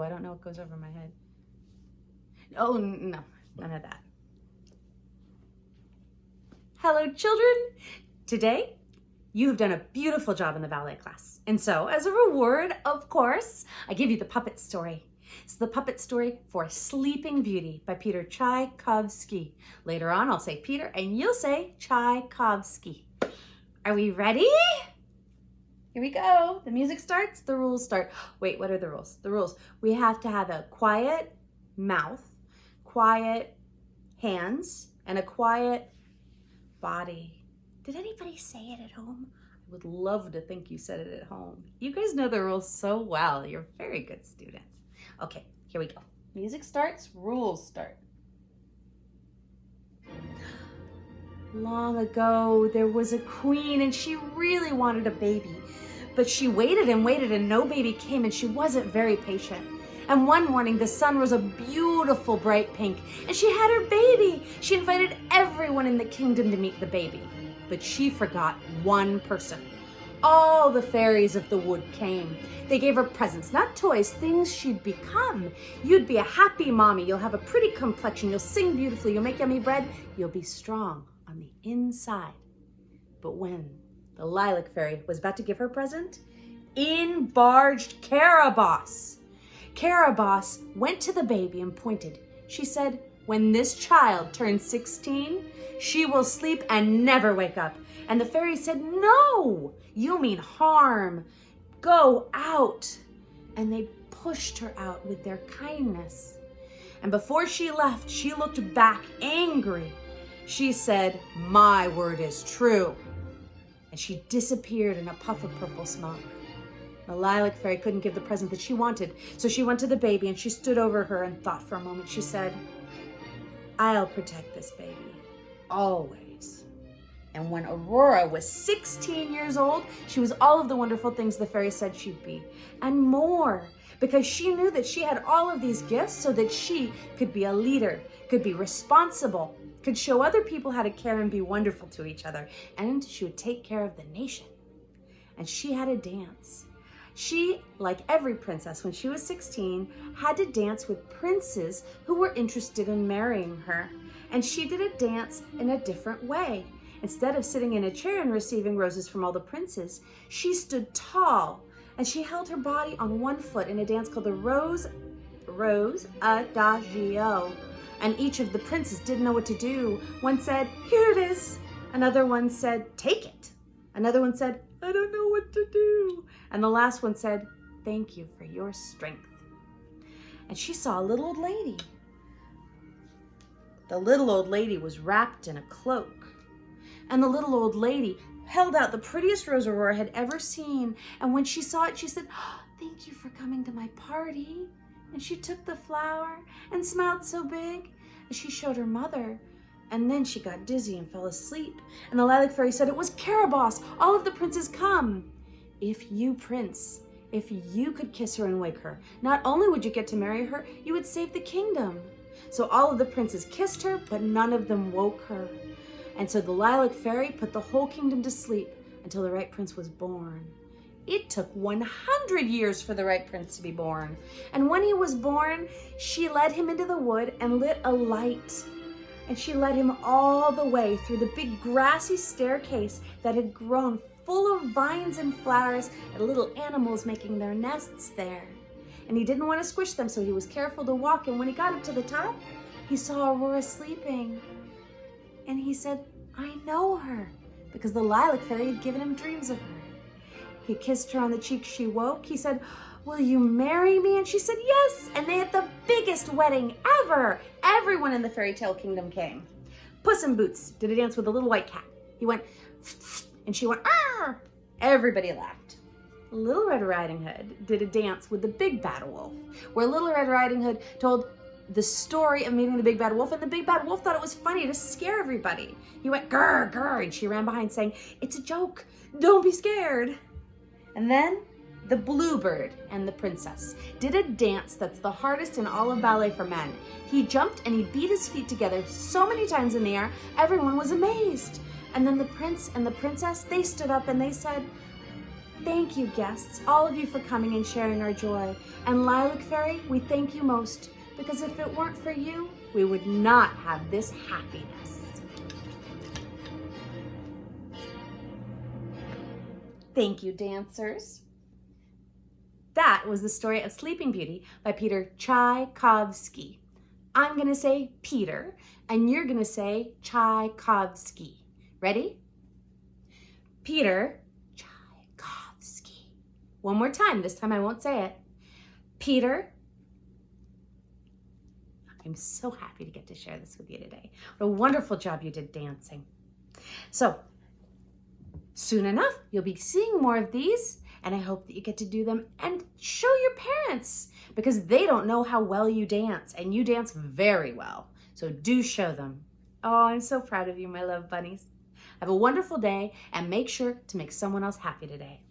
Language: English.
I don't know what goes over my head. Oh, no, none of that. Hello, children. Today, you've done a beautiful job in the ballet class. And so, as a reward, of course, I give you the puppet story. It's the puppet story for Sleeping Beauty by Peter Tchaikovsky. Later on, I'll say Peter, and you'll say Tchaikovsky. Are we ready? Here we go. The music starts, the rules start. Wait, what are the rules? The rules. We have to have a quiet mouth, quiet hands, and a quiet body. Did anybody say it at home? I would love to think you said it at home. You guys know the rules so well. You're very good students. Okay, here we go. Music starts, rules start. Long ago, there was a queen and she really wanted a baby. But she waited and no baby came and she wasn't very patient. And one morning, the sun was a beautiful bright pink and she had her baby. She invited everyone in the kingdom to meet the baby. But she forgot one person. All the fairies of the wood came. They gave her presents, not toys, things she'd become. You'd be a happy mommy. You'll have a pretty complexion. You'll sing beautifully. You'll make yummy bread. You'll be strong on the inside. But when the lilac fairy was about to give her present, in barged Caraboss. Caraboss went to the baby and pointed. She said, when this child turns 16, she will sleep and never wake up. And the fairy said, no, you mean harm. Go out. And they pushed her out with their kindness. And before she left, she looked back angry. She said, my word is true. And she disappeared in a puff of purple smoke. The lilac fairy couldn't give the present that she wanted, so she went to the baby and she stood over her and thought for a moment. She said, I'll protect this baby, always. And when Aurora was 16 years old, she was all of the wonderful things the fairy said she'd be, and more, because she knew that she had all of these gifts so that she could be a leader, could be responsible, could show other people how to care and be wonderful to each other, and she would take care of the nation. And she had a dance. She, like every princess when she was 16, had to dance with princes who were interested in marrying her. And she did a dance in a different way. Instead of sitting in a chair and receiving roses from all the princes, she stood tall and she held her body on one foot in a dance called the Rose Adagio. And each of the princes didn't know what to do. One said, here it is. Another one said, take it. Another one said, I don't know what to do. And the last one said, thank you for your strength. And she saw a little old lady. The little old lady was wrapped in a cloak. And the little old lady held out the prettiest rose Aurora had ever seen. And when she saw it, she said, oh, thank you for coming to my party. And she took the flower and smiled so big. And she showed her mother. And then she got dizzy and fell asleep. And the lilac fairy said, it was Caraboss. All of the princes come. If you, prince, if you could kiss her and wake her, not only would you get to marry her, you would save the kingdom. So all of the princes kissed her, but none of them woke her. And so the lilac fairy put the whole kingdom to sleep until the right prince was born. It took 100 years for the right prince to be born. And when he was born, she led him into the wood and lit a light. And she led him all the way through the big grassy staircase that had grown full of vines and flowers and little animals making their nests there. And he didn't want to squish them, so he was careful to walk. And when he got up to the top, he saw Aurora sleeping. And he said, I know her, because the lilac fairy had given him dreams of her. He kissed her on the cheek. She woke. He said, will you marry me? And she said, yes. And they had the biggest wedding ever. Everyone in the fairy tale kingdom came. Puss in Boots did a dance with a little white cat. He went, and she went, arr! Everybody laughed. Little Red Riding Hood did a dance with the big bad wolf, where Little Red Riding Hood told the story of meeting the big bad wolf, and the big bad wolf thought it was funny to scare everybody. He went, grr, grr, and she ran behind saying, it's a joke, don't be scared. And then the bluebird and the princess did a dance that's the hardest in all of ballet for men. He jumped and he beat his feet together so many times in the air, everyone was amazed. And then the prince and the princess, they stood up and they said, Thank you, guests, all of you for coming and sharing our joy. And Lilac Fairy, we thank you most, because if it weren't for you, we would not have this happiness. Thank you, dancers. That was the story of Sleeping Beauty by Peter Tchaikovsky. I'm gonna say Peter, and you're gonna say Tchaikovsky. Ready? Peter Tchaikovsky. One more time, this time I won't say it. Peter. I'm so happy to get to share this with you today. What a wonderful job you did dancing. So, soon enough, you'll be seeing more of these, and I hope that you get to do them and show your parents, because they don't know how well you dance, and you dance very well. So do show them. Oh, I'm so proud of you, my love bunnies. Have a wonderful day, and make sure to make someone else happy today.